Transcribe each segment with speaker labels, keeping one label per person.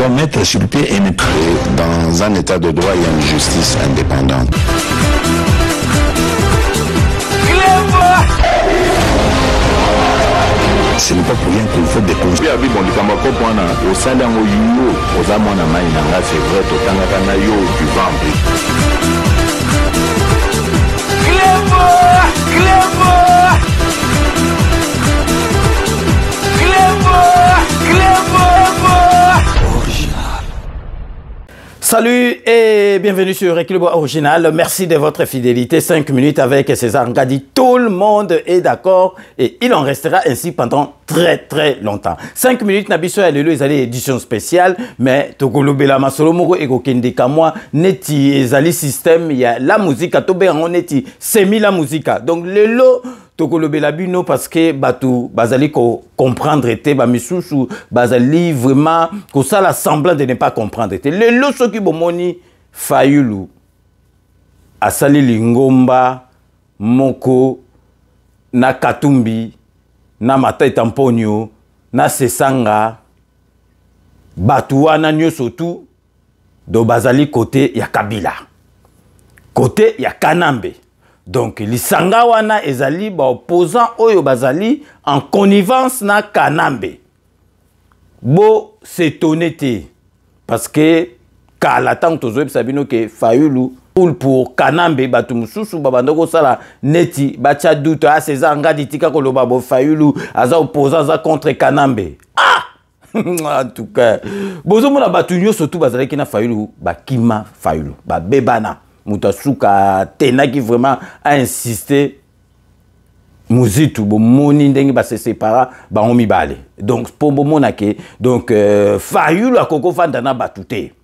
Speaker 1: doit mettre sur pied et dans un état de droit, il y a une justice indépendante. Ce n'est pas pour rien qu'il faut des conseils.
Speaker 2: Salut et bienvenue sur Réclebo Original. Merci de votre fidélité. 5 minutes avec César Ngadi. Tout le monde est d'accord et il en restera ainsi pendant très longtemps. 5 minutes, Nabiso et Lelo, ils allaient édition spéciale, mais Togolobela Masolo Moro et Gokende Kamwa, Neti Ezali Système, il y a la musique, à Tobé en Neti, semi la musique. Donc Lelo, Togolobela Bino parce que Batou, Bazali ko comprendre était, Bamisusu, Bazali vraiment, que ça la semblant de ne pas comprendre était. Lelo, ce qui bomoni, Fayulu, Asali Lingomba, Moko, na Katumbi, na Matai Tamponio, na Sesanga, Batouana Nyosotu, do Bazali côté ya Kabila, côté ya Kanambe. Donc, Lisanga wana ezali ba opposant oyo Bazali en connivence na Kanambe. Bo s'étonner parce que kala tant tozo sabino ke Fayulu pour Kanambe batu mususu babandoko sala neti bacha doute a César Ngadi tika koloba bo Fayulu aza opposant za contre Kanambe. Ah en tout cas, bozo mona batu nyoso tu bazali kina Fayulu bakima Fayulu ba bebana Moutasuka Tena qui vraiment a insisté Mouzitu bo moni ndenge ba se separa ba omi bale. Donc pour monake donc Fayulu akoko fandana batute.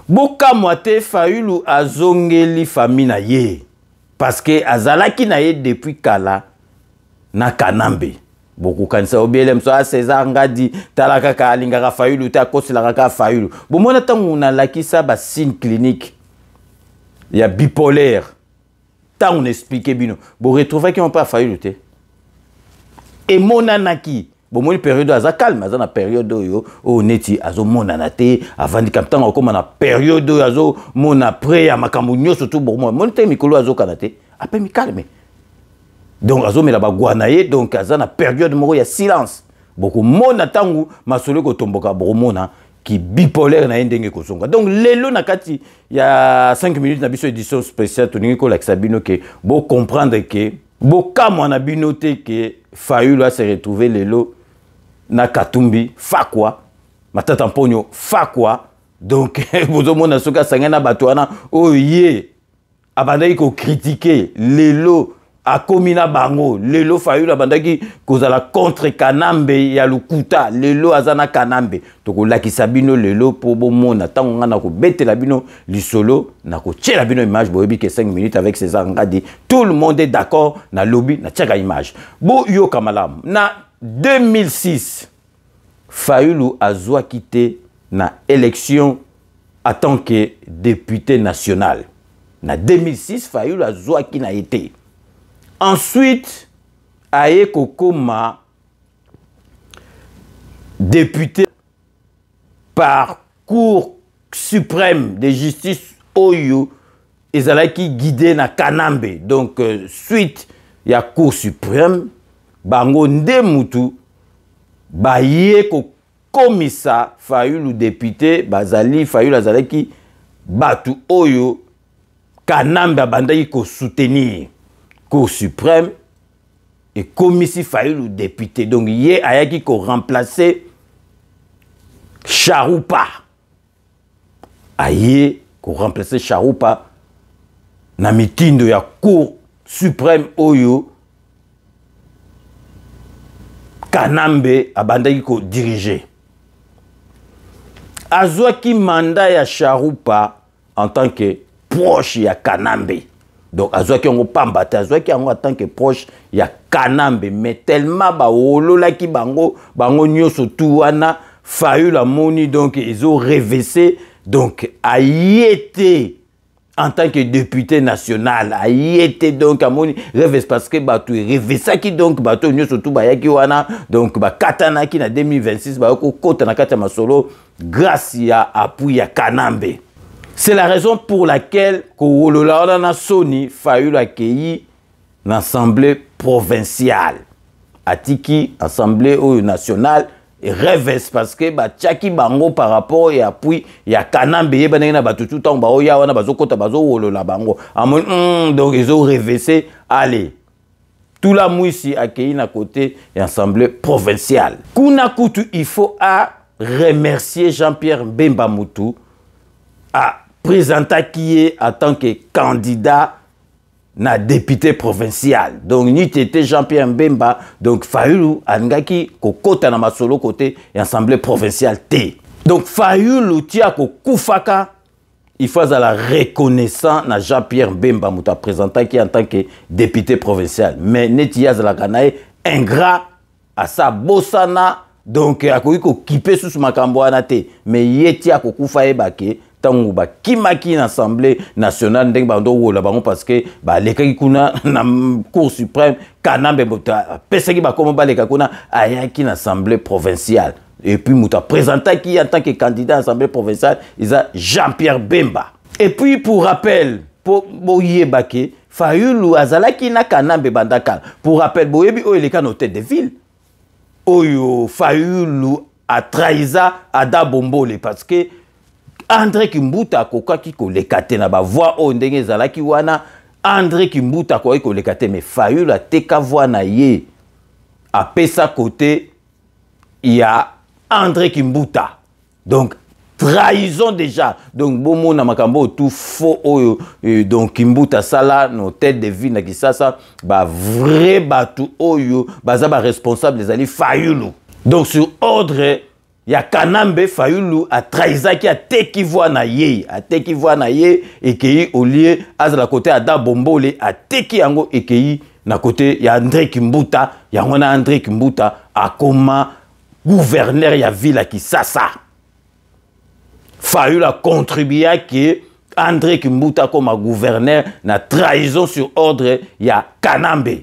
Speaker 2: Boka moite Fayulu azongeli famille na ye parce que azalaki na ye depuis kala na Kanambe. Beaucoup kanisa obielem so a César Ngadi talaka ka alingaka Fayulu ta kosila ka Fayulu. Bo mona tangu na lakisa ba signe clinique. Il y a bipolaire. Tant on explique bino. Vous retrouvez qu'ils n'ont pas failli lutter. Et monanaki. Bon, moi, une période à calme, à la période où on est à monanate, avant de capter encore ma période où azo mon après à Makamunyo surtout pour moi. Mon temps mikolo azo kanate. Après mi calme. Donc azo me la baguanaye donc à la période où il y a silence. Beaucoup monatangu masolo ko tomboka bromona. Qui bipolaire na ndenge kozonga. Donc lelo nakati il y a 5 minutes na biso édition spéciale toningi ko Sabino que bo comprendre que bo kamwa na binote que Fayulu a se retrouver lelo na Katumbi fa quoi matata mponyo fa quoi donc bozo mona soka sangana batwana oye abandaki ko critiquer lelo a komina bango lelo Fayulu abandaki kozala contre Kanambe ya lukuta lelo azana Kanambe toko lakisa bino lelo po bomona tango ngana ko betela bino lisolo na ko tchela bino image boyebi ke 5 minutes avec César Ngadi tout le monde est d'accord na lobby na tchaka image bo yo kamalam na 2006 Fayulu azwa quitté na élection en tant que député national na 2006 Fayulu azwa qui na été. Ensuite, Aye Kokoma, député par Cour suprême de justice Oyo, Ezalaki guidé na Kanambe. Donc, suite, il y a Cour suprême, Bango Ndemutu, Baye Komisa, Fayulu député, Bazali, Fayulu Azalaki, Batu Oyo, Kanambe Abandaki ko soutenir. Cour suprême et commissi Fayulu député. Donc, hier, Ayaki ko remplacé Charoupa. Aye ko remplacé Charoupa na mitindo ya Cour suprême Oyo Kanambe abandaki ko diriger. Azwaki mandat ya Charoupa en tant que proche ya Kanambe. Donc, Azwaki on pambate, Azwaki en tant que proche, il y a Kanambe, mais tellement ba olola ki bango nyoso tuwana Fayulu la moni donc ils ont révessé donc a yété en tant que député national a été donc à mon rêve parce que bato rêve ça qui donc bato nyo surtout ba yaki wana donc ba katana ki na 2026 ba ko kota na kata masolo grâce à appui à Kanambe. C'est la raison pour laquelle ko lolola na Sony Fayulu accueilli l'assemblée provinciale atiki assemblée nationale rêve parce que ba tchaki bango par rapport et appui ya Kanambe yeba na batu tout temps ba oya wana bazokota bazo wolola bango amon donc ils ont rêvé allez tout la mouissi accueilli na côté l'assemblée provinciale kuna kutu il faut à remercier Jean-Pierre Bemba Moutou à présenter qui est en tant que candidat na député provincial. Donc, ni était Jean-Pierre Mbemba, donc Fayulu angaki kokota na masolo côté l'assemblée provinciale T. Donc, Fayulu tia ko kufaka, il faut à la reconnaissance na Jean-Pierre Mbemba Mouta présenté qui en tant que député provincial. Mais netia za la kanae ingrat à sa bossana, donc a ko kipe sous makambo anate, mais yetia ko kufa ebake tangu ba kimaki na assemblée nationale ndenge bando wola bango parce que ba lekaki kuna na cour suprême Kanambe bota pesaki ba komo ba leka kuna ayaki na assemblée provinciale et puis muta présenté qui en tant que candidat à l'assemblée provinciale il a Jean-Pierre Bemba. Et puis pour rappel pour boyebake Fayulu azalaki na Kanambe bandaka pour rappel boyebi o eleka na hôtel de ville oyo Fayulu a trahiza Ada Bombole parce que André Kimbuta kokaki ko lekate na ba voix o ndenge zalaki wana André Kimbuta ko lekate mais Fayulu a teka voix na ye a pesa côté il y a André Kimbuta donc trahison déjà donc bomo na makambo tout faux oyo donc Kimbuta sala no tête de ville na Kisasa ba vrai batu oyo baza ba responsable les ali Fayulu donc sur ordre ya Kanambe Fayulu a trahisé qui a teki voix na ye et qui au lieu à la côté Ada Bombole a teki yango et qui na côté ya André Kimbuta ya ngona André Kimbuta a comme gouverneur ya ville à Kisasa. Fayulu a contribué à que André Kimbuta comme gouverneur na trahison sur ordre ya Kanambe.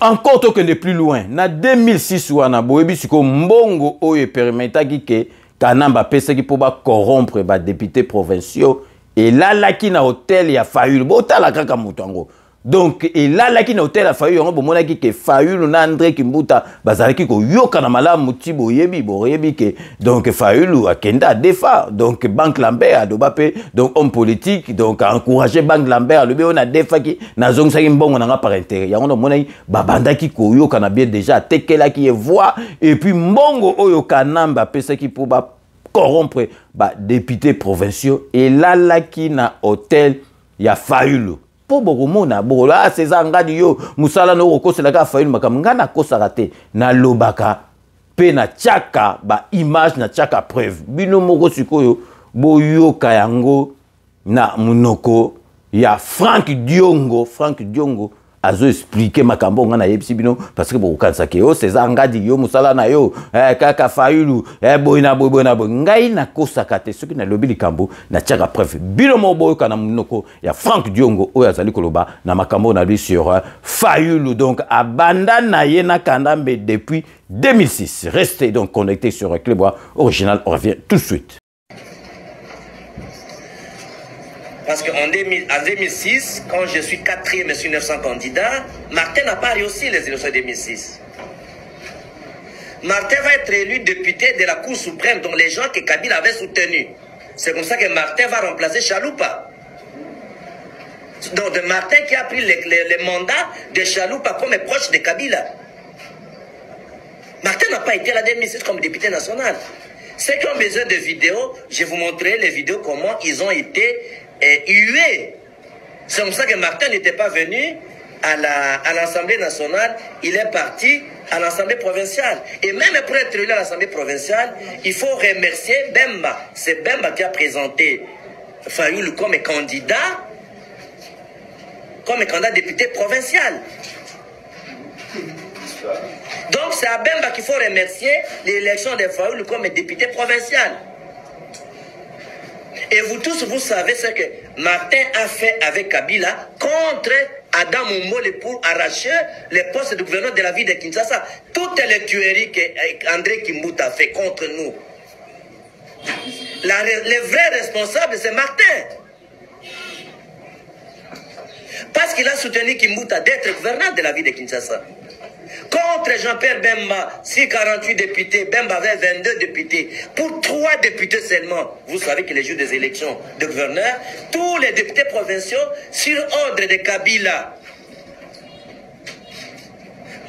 Speaker 2: Encore que de plus loin, en 2006, wana boyebi siko mbongo oyo permetaki ke Kanamba pesaki pour ba corrompre ba députés provinciaux et là laki na hôtel ya Fayulu botala kaka mutango. Donc et là laki na hôtel ya Fayulu yango bomonaki ke Fayulu na André Kimbuta bazalaki ko yoka na malamu ti boyebi ke donc Fayulu akenda defa donc Banque Lambert adobape donc homme politique donc a encouragé Banque Lambert le on a defa ki na zongsa mbongo na par intérêt yango monai babandaki ko yoka na bien déjà tekelaki e voix et puis mbongo oyo Kanamba pesaki pour ba corrompre ba députés provinciaux et là laki na hôtel ya Fayulu po bokomona bola César ngadi yo musala no kokosela ka Fayulu makamanga na kosaka te na lobaka pe na tchaka ba image na tchaka preuve bino moko sikoyo boyoka yango na munoko ya Frank Diongo azo expliquer makambo ngana yebisi bino parce que bokanisa ke yo César ngadi yo musala na yo kaka Fayulu boina ngai na kosaka te soki na lobi likambo na tchaka preuve bino mo boyoka na munoko ya Frank Diongo oyo azali koloba na makambo na lui sur Fayulu donc abanda na ye na Kanambe depuis 2006. Restez donc connectés sur Clébois Original, on revient tout de suite.
Speaker 3: Parce qu'en 2006, quand je suis 4e sur 900 candidats, Martin n'a pas réussi les élections de 2006. Martin va être élu député de la Cour suprême, dont les gens que Kabila avait soutenus. C'est comme ça que Martin va remplacer Chaloupa. Donc de Martin qui a pris les mandats de Chaloupa comme proche de Kabila. Martin n'a pas été là 2006 comme député national. Ceux qui ont besoin de vidéos, je vais vous montrer les vidéos, comment ils ont été hués. C'est comme ça que Martin n'était pas venu à l'Assemblée nationale, il est parti à l'Assemblée provinciale. Et même pour être élu à l'Assemblée provinciale, il faut remercier Bemba. C'est Bemba qui a présenté Fayulu comme candidat député provincial. Donc c'est à Bemba qu'il faut remercier l'élection de Fayulu comme député provincial. Et vous tous, vous savez ce que Martin a fait avec Kabila contre Adam Oumole pour arracher les postes de gouverneur de la ville de Kinshasa. Toutes les tueries que André Kimbuta a fait contre nous. Le vrai responsable, c'est Martin. Parce qu'il a soutenu Kimbuta d'être gouverneur de la ville de Kinshasa. Contre Jean-Pierre Bemba, si 48 députés, Bemba avait 22 députés. Pour 3 députés seulement, vous savez que les jours des élections de gouverneur, tous les députés provinciaux, sur ordre de Kabila.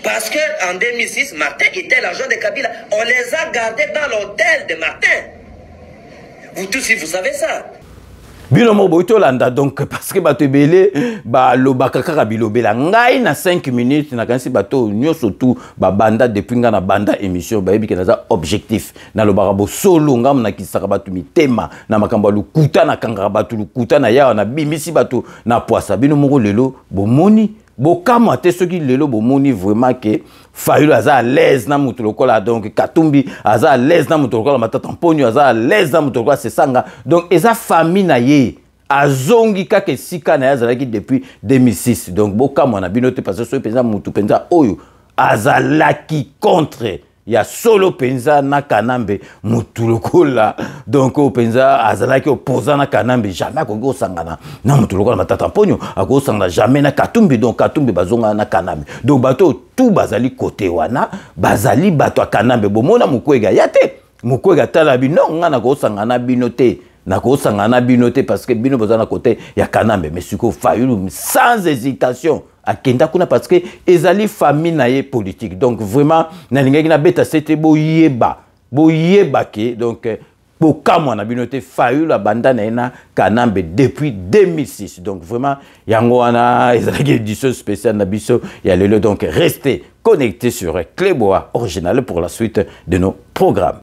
Speaker 3: Parce qu'en 2006, Martin était l'agent de Kabila. On les a gardés dans l'hôtel de Martin. Vous tous, si vous savez ça.
Speaker 2: Binomo boitolanda donc parce que bato belé ba lobaka kaka bilobela ngai na 5 minutes na kansi bato nyoso tout ba banda depuis nga na banda émission ba yebi kenaza objectif na lobaka bo solo ngam na kisaka bato mitema na makambo lukuta na kanga bato lukuta na ya na bimisi bato na poisa binomo lelo bo moni bokamo ate soki lelo bomoni vraiment que Fayulu aza à l'aise na mutu lokola donc Katumbi aza à l'aise na mutu lokola Matata Mponyo aza à l'aise na mutu lokola Sesanga donc eza famille na ye azongi kaka sika na yazalaki depuis 2006 donc bokamo na binote parce que so penza mutu penza oyo azalaki contre ya solo penza na Kanambe mutu lokola donc o penza azalaki opposant na Kanambe jamais ko sangana na mutu lokola Matata Mponyo ako sangana jamais na Katumbi donc Katumbi bazonga na Kanambe donc bato tout bazali côté wana bazali bato a Kanambe bomona mukwega yate mukwega tala bino ngana ko sangana binote na ko sangana binote parce que bino bazana côté ya Kanambe mais siko Fayulu sans hésitation à Kenda kuna parce que ezali famille naie politique donc vraiment na lingaki na beta c'était boyeba ke donc bokamo na binote Fayulu la banda na Kanambe depuis 2006 donc vraiment yango wana ezali édition spéciale na biso ya lelo donc restez connectés sur Cléboa original pour la suite de nos programmes.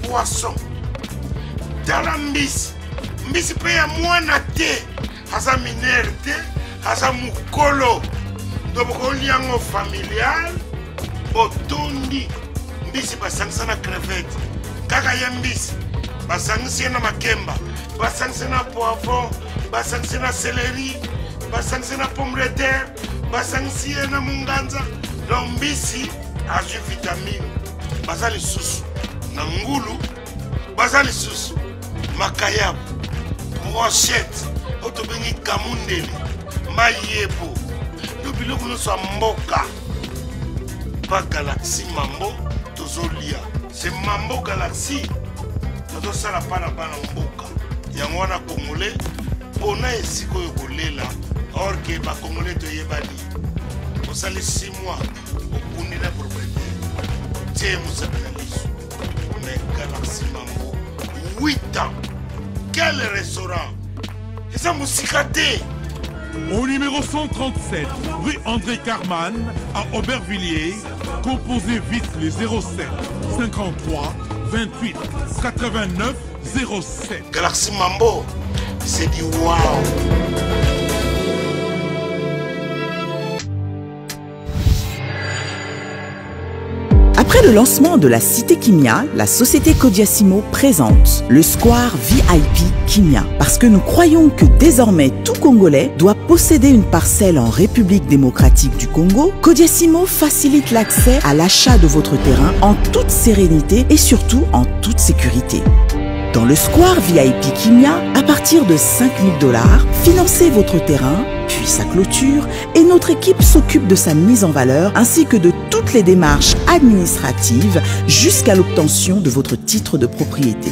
Speaker 4: Poisson dans la mbisi pe ya mwana te aza minere te aza mukolo ndoboko liango familial botondi mbisi basangisa na crevette kaka ya mbisi basangisi na makemba basangisi na poivron basangisi na céleri basangisi na pomme de terre basangisi na munganza donc mbisi azu vitamine bazali susu na ngulu bazali susu makayabu brochette otobengi kamundele mayebo yo biloko nyonso ya mboka pa Galaxy Mambo tozolia c'est Mambo Galaxy tozosala pana bana mboka yango wana congolais mpona esika oyo kolela or ke bacongolais toyebani osali 6 mois okundi na propriétaire tie mosaka na liso Galaxy Mambo 8 ans. Quel restaurant? Et ça moussikaté.
Speaker 5: Au numéro 137, rue André Carman, à Aubervilliers, composez vite les 07 53 28 89 07.
Speaker 4: Galaxy Mambo, c'est du wow.
Speaker 6: Après le lancement de la Cité Kimia, la société Kodiasimo présente le Square VIP Kimia. Parce que nous croyons que désormais tout Congolais doit posséder une parcelle en République démocratique du Congo, Kodiasimo facilite l'accès à l'achat de votre terrain en toute sérénité et surtout en toute sécurité. Dans le Square VIP Kimia, à partir de 5 000 $, financez votre terrain, puis sa clôture, et notre équipe s'occupe de sa mise en valeur ainsi que de toutes les démarches administratives jusqu'à l'obtention de votre titre de propriété.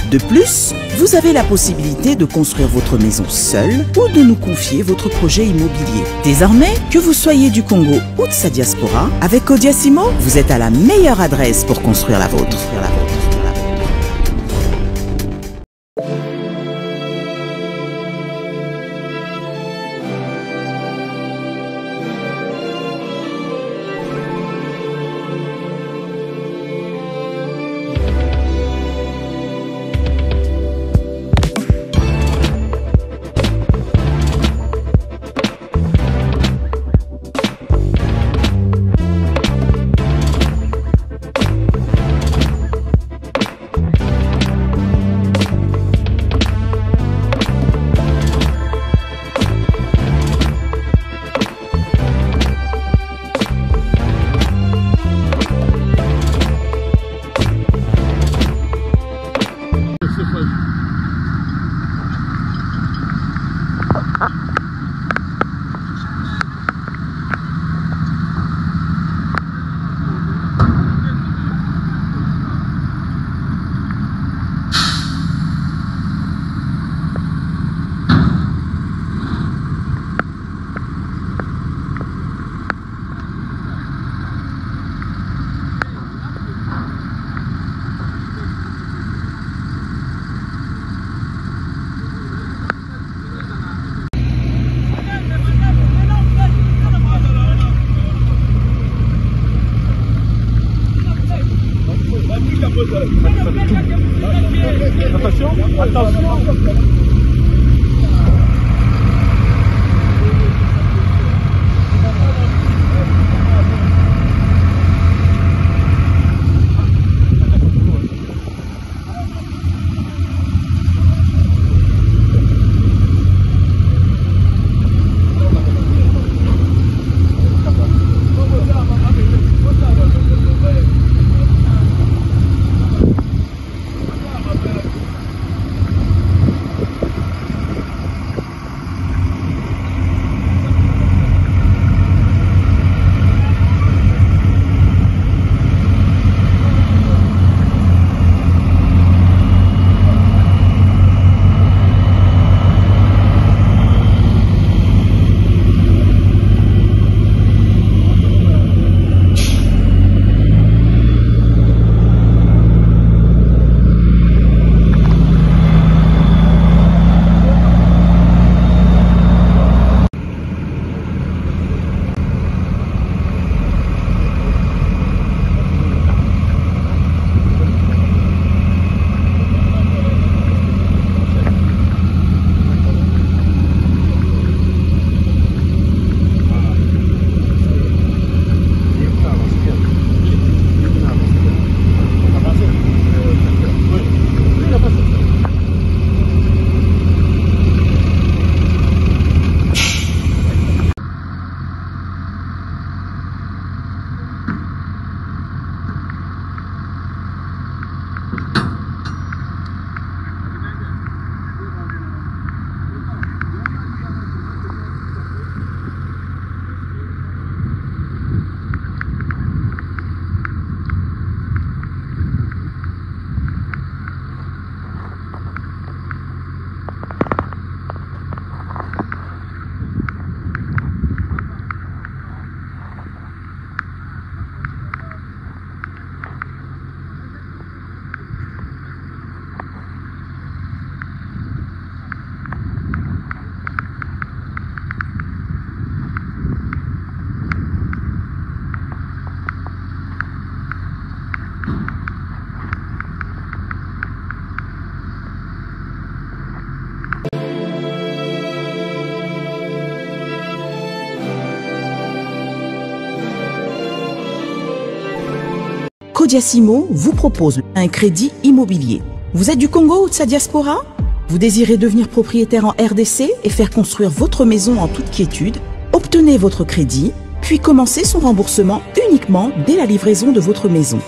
Speaker 6: De plus, vous avez la possibilité de construire votre maison seule ou de nous confier votre projet immobilier. Désormais, que vous soyez du Congo ou de sa diaspora, avec Kodiasimo, vous êtes à la meilleure adresse pour construire la vôtre. Kodiasimo vous propose un crédit immobilier. Vous êtes du Congo ou de sa diaspora? Vous désirez devenir propriétaire en RDC et faire construire votre maison en toute quiétude? Obtenez votre crédit, puis commencez son remboursement uniquement dès la livraison de votre maison.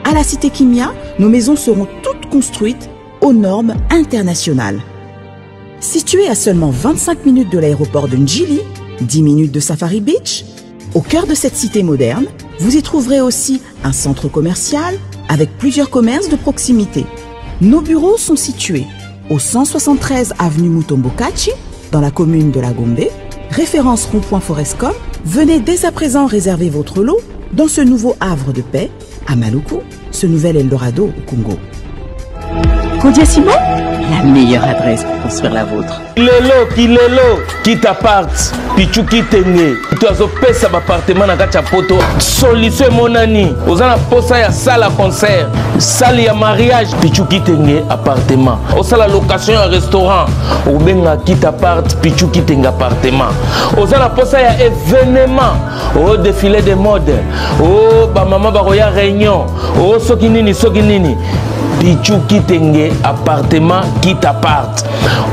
Speaker 6: À la Cité Kimia, nos maisons seront toutes construites aux normes internationales. Située à seulement 25 minutes de l'aéroport de Njili, 10 minutes de Safari Beach, au cœur de cette cité moderne, vous y trouverez aussi un centre commercial avec plusieurs commerces de proximité. Nos bureaux sont situés au 173 avenue Mutombokachi, dans la commune de La Gombe, référence rond-point Forescom. Venez dès à présent réserver votre lot dans ce nouveau havre de paix à Maluku, ce nouvel Eldorado au Congo. Kodiasimo, la meilleure adresse pour construire la vôtre.
Speaker 7: Kilelo, qui t'apparte, pichu qui t'engue. Tu as opé un appartement dans la poto. Solution mon ami. Aux en posa ya salle à concert, salle ya mariage, pichu qui t'engue appartement. Au salle location à restaurant, au benga qui t'apparte, pichu qui t'engue appartement. Aux en posa ya événement, au défilé de mode, au ba maman baroya réunion, au sokinini. Pichu Kitenge appartement qui t'apparte.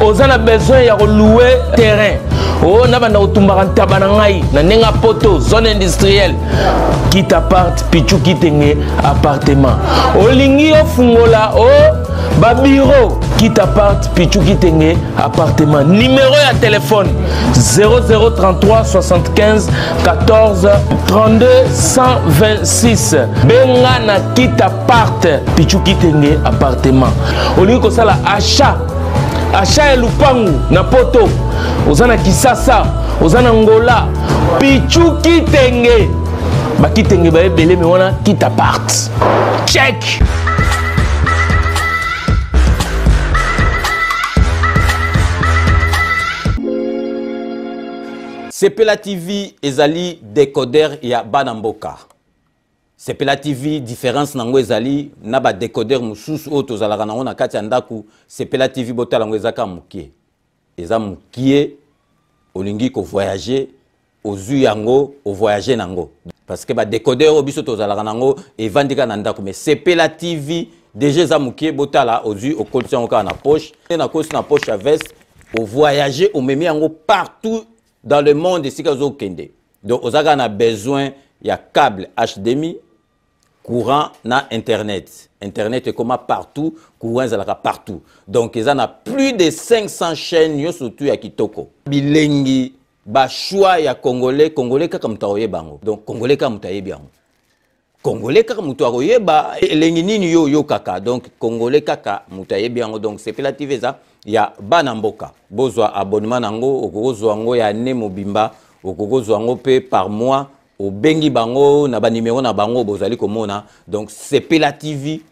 Speaker 7: Aux en a besoin de louer terrain. Oh, n'a pas d'automobile tabanangai, n'a n'enga poto, zone industrielle. Qui t'apparte, Pichu Kitenge appartement. Au lingi au fungola, oh, babiro. Qui t'apparte, Pichu Kitenge appartement. Numéro de téléphone 0033 75 14 32 126. Benga na qui t'apparte, Pichu Kitenge appartement. Au lieu que ça la achat et lupangu na poto. Ozana Kisasa, Ozana Angola, Pichu Kitenge. Ba Kitenge ba ebele me wana qui t'apparte. Check.
Speaker 2: Sepela TV ezali décodeur ya Banamboka. Sepela TV différence nango ezali na ba décodeur mususu o tozalaka nango na kati ya ndaku. Sepela TV botala ngo ezaka mukie. Eza mukie olingi ko voyager ozu yango o voyager nango. Parce que ba décodeur o biso tozalaka nango evandika na ndaku mais Sepela TV déjà eza mukie botala ozu o kolisa ngo na poche na kosi na poche à veste o voyager o memi yango partout dans le monde ici kazo kende. Donc on a besoin il y a câble HDMI, courant na internet. Internet est comme partout, courant est partout. Donc ils en a plus de 500 chaînes yo surtout ya kitoko. Bilengi ba choix ya congolais kaka mutaoye bango. Donc congolais kaka mutaye bango. Congolais kaka mutaoye ba elengi nini yo kaka. Donc congolais kaka mutaye bango. Donc c'est Sepela TV ça. Ya Banamboka bozwa abonnement nango okozwa ngo ya ne mobimba okozwa ngo pe par mois au bengi bango na ba numéro na bango bozali komona. Donc Sepela TV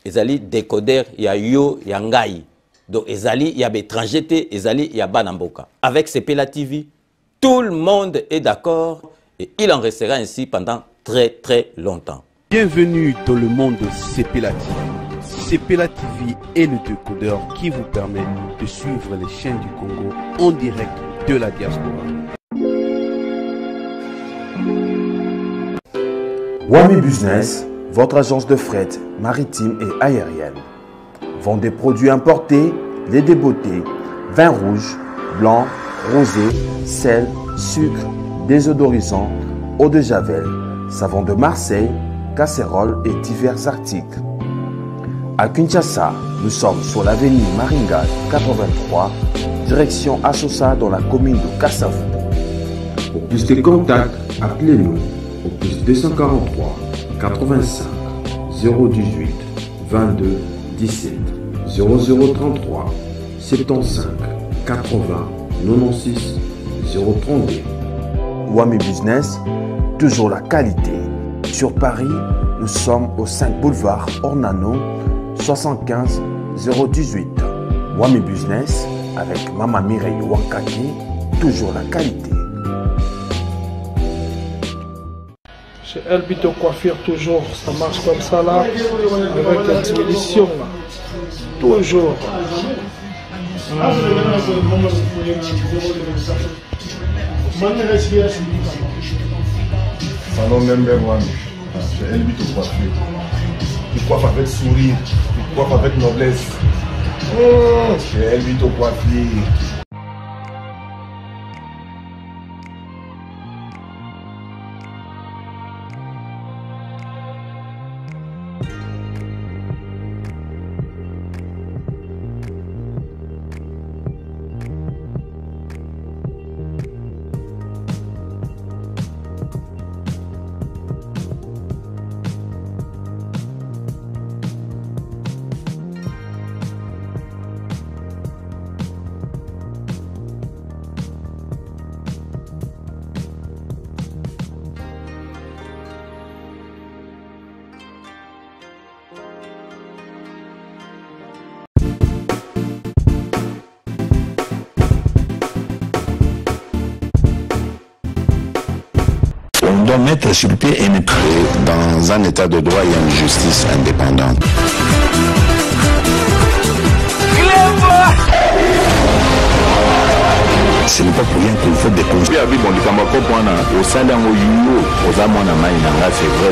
Speaker 2: ezali décodeur ya yo ya ngai. Donc ezali ya étranger te ezali ya Banamboka. Avec Sepela TV tout le monde est d'accord et il en restera ainsi pendant très longtemps.
Speaker 8: Bienvenue dans le monde de Sepela TV. Sepela TV est le décodeur qui vous permet de suivre les chaînes du Congo en direct de la diaspora.
Speaker 1: Wami Business, votre agence de fret maritime et aérienne. Vend des produits importés, lait de beauté, vin rouge, blanc, rosé, sel, sucre, désodorisant, eau de javel, savon de Marseille, casseroles et divers articles. À Kinshasa, nous sommes sur l'avenue Maringa 83, direction Assosa dans la commune de Kassavu. Pour plus de contacts, appelez-nous au plus 243 85 018 22 17 0033 75 80 96 032. Wami Business, toujours la qualité. Sur Paris, nous sommes au 5 boulevard Ornano 75 018. Wami Business avec Maman Mireille Wankaki, toujours la qualité.
Speaker 9: Chez Elbito Coiffure, toujours, ça marche comme ça là, avec la expédition là. Toujours.
Speaker 10: Salon number 1, chez Elbito Coiffure. il coiffe avec sourire, il coiffe avec noblesse. C'est Elvito Coiffure.
Speaker 11: On doit mettre sur pied et dans un état de droit, il y a une justice indépendante. Ce n'est pas pour rien qu'il faut des conseils. C'est vrai,